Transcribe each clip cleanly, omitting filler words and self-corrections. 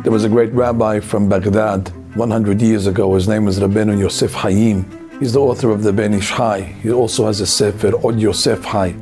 There was a great rabbi from Baghdad 100 years ago. His name was Rabbeinu Yosef Hayim. He's the author of the Ben Ish Chai. He also has a sefer, Od Yosef Hai.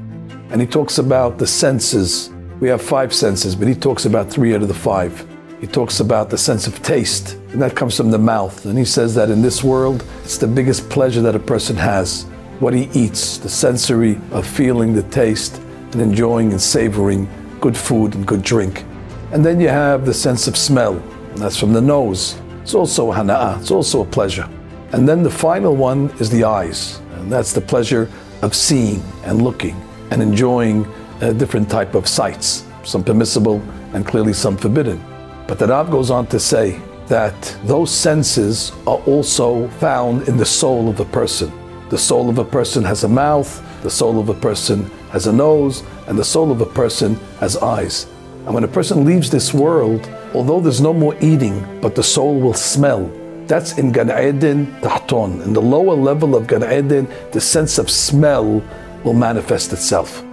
And he talks about the senses. We have 5 senses, but he talks about 3 out of the 5. He talks about the sense of taste, and that comes from the mouth. And he says that in this world, it's the biggest pleasure that a person has. What he eats, the sensory of feeling the taste and enjoying and savoring good food and good drink. And then you have the sense of smell, and that's from the nose. It's also a hana'ah, it's also a pleasure. And then the final one is the eyes, and that's the pleasure of seeing and looking and enjoying a different type of sights, some permissible and clearly some forbidden. But the Rav goes on to say that those senses are also found in the soul of a person. The soul of a person has a mouth, the soul of a person has a nose, and the soul of a person has eyes. And when a person leaves this world, although there's no more eating, but the soul will smell. That's in Gan Eden Tahton. In the lower level of Gan Eden, the sense of smell will manifest itself.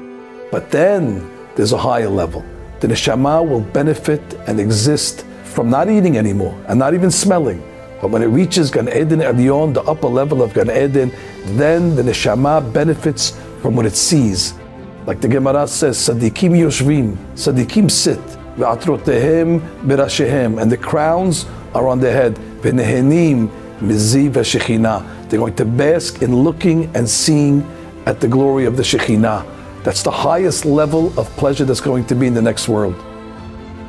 But then there's a higher level. The neshama will benefit and exist from not eating anymore and not even smelling. But when it reaches Gan Eden Elyon, the upper level of Gan Eden, then the neshama benefits from what it sees. Like the Gemara says, Sadikim yoshvim, Sadikim sit, ve'atrotehem berashehem, and the crowns are on their head. Ve'nehenim miziv v'shechinah. They're going to bask in looking and seeing at the glory of the Shekhinah. That's the highest level of pleasure that's going to be in the next world.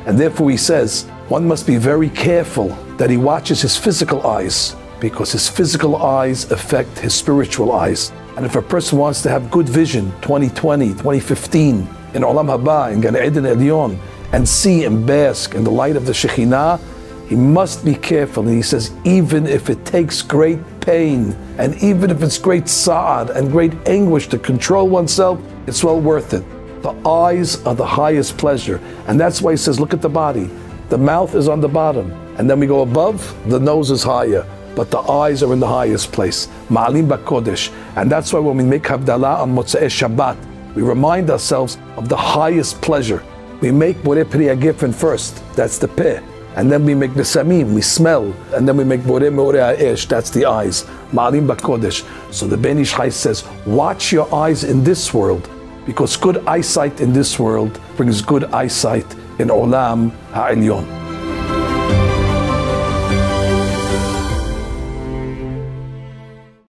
And therefore he says, one must be very careful that he watches his physical eyes, because his physical eyes affect his spiritual eyes. And if a person wants to have good vision, 2020, 2015, in Olam Haba, in Gan Eden Elyon, and see and bask in the light of the Shekhinah, he must be careful. And he says, even if it takes great pain, and even if it's great sa'ad and great anguish to control oneself, it's well worth it. The eyes are the highest pleasure. And that's why he says, look at the body. The mouth is on the bottom. And then we go above, the nose is higher. But the eyes are in the highest place. Ma'alim ba'kodesh. And that's why when we make Havdalah on Motzei Shabbat, we remind ourselves of the highest pleasure. We make Borei Pri HaGefen first. That's the peh. And then we make Besamim, we smell. And then we make Borei Meorei Ha'esh, that's the eyes. Ma'alim ba'kodesh. So the Ben Ish Chai says, watch your eyes in this world, because good eyesight in this world brings good eyesight in Olam Ha'elyon.